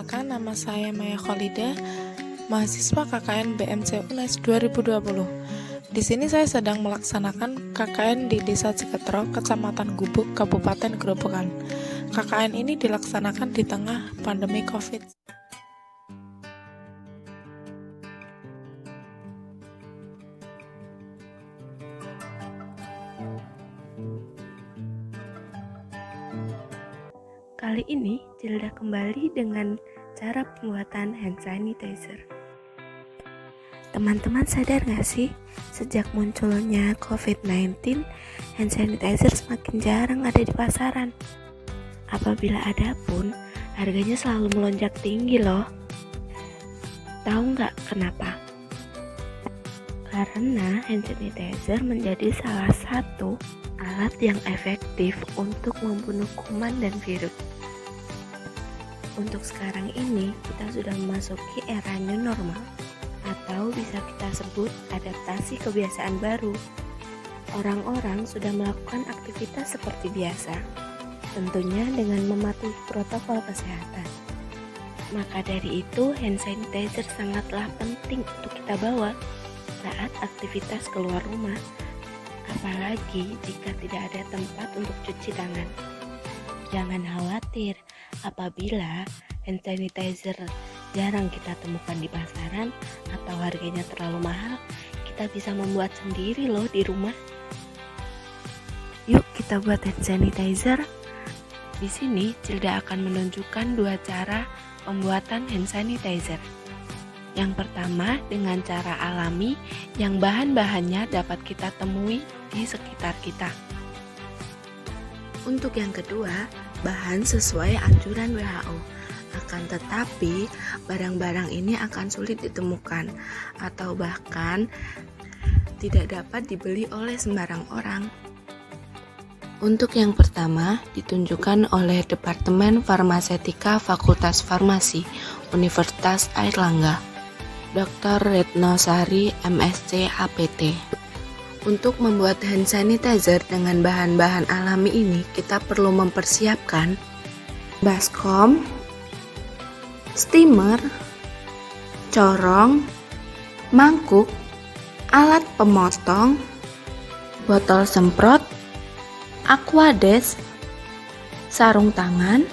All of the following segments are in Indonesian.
Perkenalkan, nama saya Maya Kholida, mahasiswa KKN BMC UNES 2020. Di sini saya sedang melaksanakan KKN di Desa Ciketro, Kecamatan Gubuk, Kabupaten Grobogan. KKN ini dilaksanakan di tengah pandemi COVID. Kali ini Cilda kembali dengan cara pembuatan hand sanitizer. Teman-teman sadar gak sih, sejak munculnya COVID-19, hand sanitizer semakin jarang ada di pasaran. Apabila ada pun, harganya selalu melonjak tinggi loh. Tahu gak kenapa? Karena hand sanitizer menjadi salah satu alat yang efektif untuk membunuh kuman dan virus. Untuk sekarang ini, kita sudah memasuki era new normal, atau bisa kita sebut adaptasi kebiasaan baru. Orang-orang sudah melakukan aktivitas seperti biasa, tentunya dengan mematuhi protokol kesehatan. Maka dari itu, hand sanitizer sangatlah penting untuk kita bawa saat aktivitas keluar rumah, apalagi jika tidak ada tempat untuk cuci tangan. Jangan khawatir apabila hand sanitizer jarang kita temukan di pasaran atau harganya terlalu mahal, kita bisa membuat sendiri loh di rumah. Yuk kita buat hand sanitizer. Di sini Cilda akan menunjukkan dua cara pembuatan hand sanitizer. Yang pertama dengan cara alami yang bahan-bahannya dapat kita temui di sekitar kita. Untuk yang kedua, bahan sesuai anjuran WHO. Akan tetapi, barang-barang ini akan sulit ditemukan atau bahkan tidak dapat dibeli oleh sembarang orang. Untuk yang pertama, ditunjukkan oleh Departemen Farmasetika Fakultas Farmasi Universitas Airlangga, Dr. Retno Sari, MSc APT. Untuk membuat hand sanitizer dengan bahan-bahan alami ini, kita perlu mempersiapkan baskom, steamer, corong, mangkuk, alat pemotong, botol semprot, aquades, sarung tangan,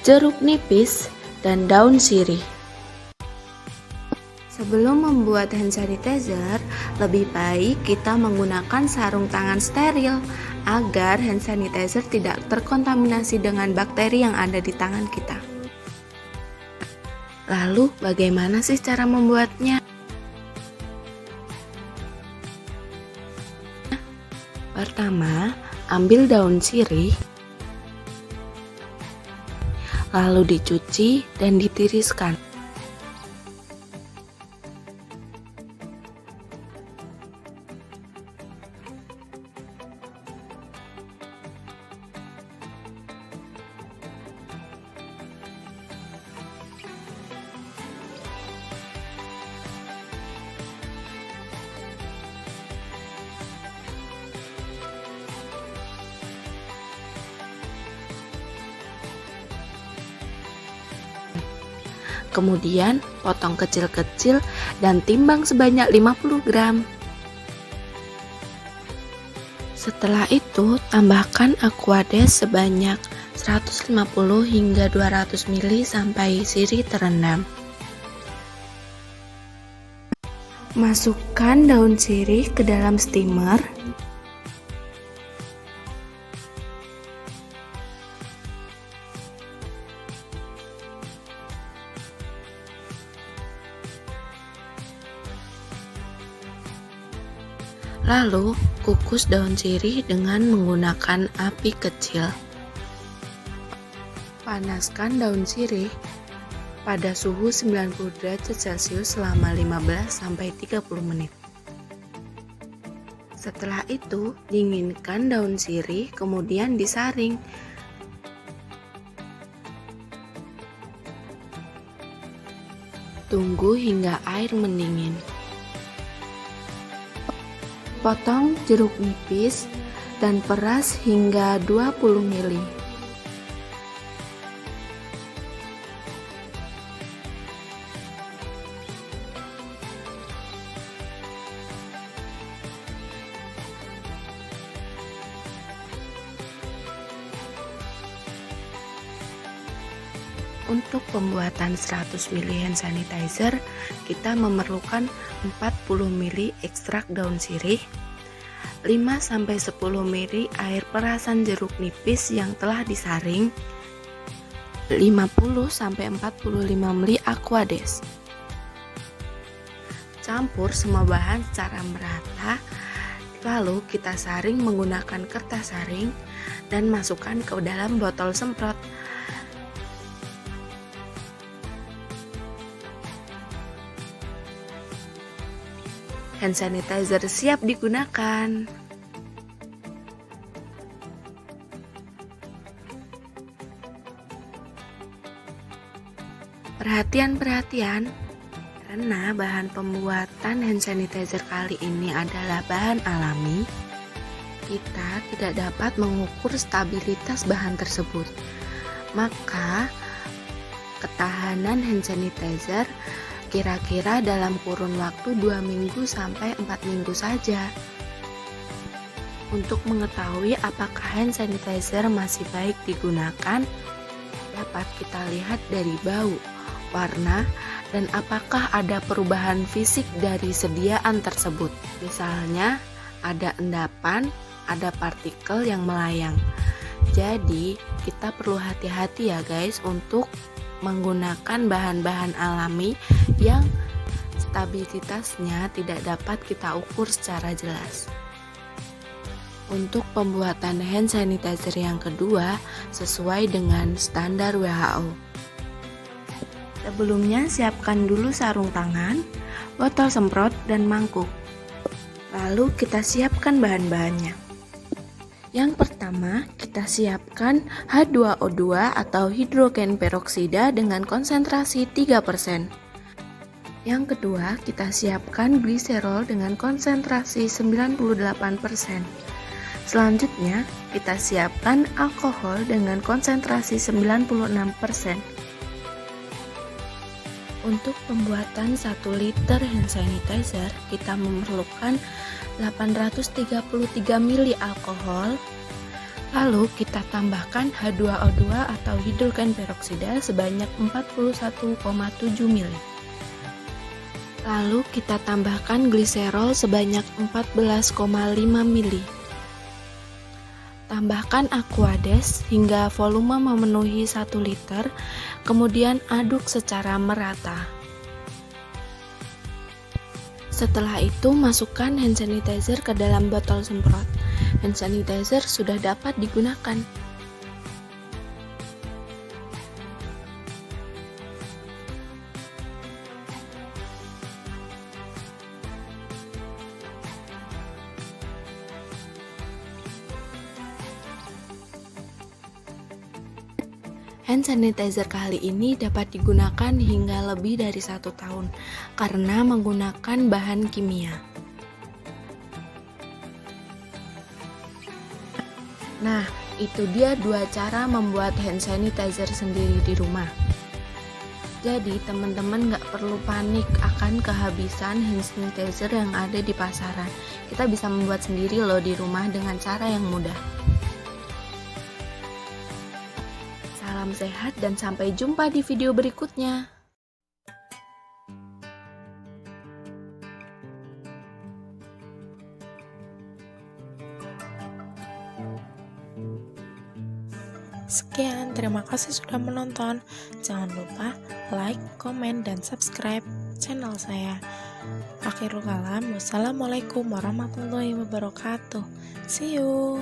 jeruk nipis, dan daun sirih. Sebelum membuat hand sanitizer, lebih baik kita menggunakan sarung tangan steril agar hand sanitizer tidak terkontaminasi dengan bakteri yang ada di tangan kita. Lalu, bagaimana sih cara membuatnya? Pertama, ambil daun sirih, lalu dicuci dan ditiriskan. Kemudian potong kecil-kecil dan timbang sebanyak 50 gram. Setelah itu tambahkan aquades sebanyak 150 hingga 200 ml sampai sirih terendam. Masukkan daun sirih ke dalam steamer. Lalu, kukus daun sirih dengan menggunakan api kecil. Panaskan daun sirih pada suhu 90 derajat Celcius selama 15-30 menit. Setelah itu, dinginkan daun sirih, kemudian disaring. Tunggu hingga air mendingin. Potong jeruk nipis dan peras hingga 20 ml. Untuk pembuatan 100 ml hand sanitizer, kita memerlukan 40 ml ekstrak daun sirih, 5-10 ml air perasan jeruk nipis yang telah disaring, 50-45 ml Aquades. Campur semua bahan secara merata, lalu kita saring menggunakan kertas saring dan masukkan ke dalam botol semprot. Hand sanitizer siap digunakan. Perhatian, karena bahan pembuatan hand sanitizer kali ini adalah bahan alami, kita tidak dapat mengukur stabilitas bahan tersebut. Maka, ketahanan hand sanitizer kira-kira dalam kurun waktu 2 minggu sampai 4 minggu saja. Untuk mengetahui apakah hand sanitizer masih baik digunakan, dapat kita lihat dari bau, warna, dan apakah ada perubahan fisik dari sediaan tersebut. Misalnya, ada endapan, ada partikel yang melayang. Jadi, kita perlu hati-hati ya guys untuk menggunakan bahan-bahan alami yang stabilitasnya tidak dapat kita ukur secara jelas. Untuk pembuatan hand sanitizer yang kedua sesuai dengan standar WHO. Sebelumnya siapkan dulu sarung tangan, botol semprot, dan mangkuk. Lalu kita siapkan bahan-bahannya. Yang pertama, kita siapkan H2O2 atau hidrogen peroksida dengan konsentrasi 3%. Yang kedua, kita siapkan gliserol dengan konsentrasi 98%. Selanjutnya, kita siapkan alkohol dengan konsentrasi 96%. Untuk pembuatan 1 liter hand sanitizer, kita memerlukan 833 ml alkohol. Lalu kita tambahkan H2O2 atau hidrogen peroksida sebanyak 41,7 ml. Lalu kita tambahkan gliserol sebanyak 14,5 ml. Tambahkan Aquades hingga volume memenuhi 1 liter, kemudian aduk secara merata. Setelah itu masukkan hand sanitizer ke dalam botol semprot. Hand sanitizer sudah dapat digunakan. Hand sanitizer kali ini dapat digunakan hingga lebih dari 1 tahun karena menggunakan bahan kimia. Nah, itu dia 2 cara membuat hand sanitizer sendiri di rumah. Jadi, teman-teman gak perlu panik akan kehabisan hand sanitizer yang ada di pasaran. Kita bisa membuat sendiri loh di rumah dengan cara yang mudah. Salam sehat dan sampai jumpa di video berikutnya. Sekian, terima kasih sudah menonton. Jangan lupa like, komen, dan subscribe channel saya. Akhirul kalam, wassalamualaikum warahmatullahi wabarakatuh. See you.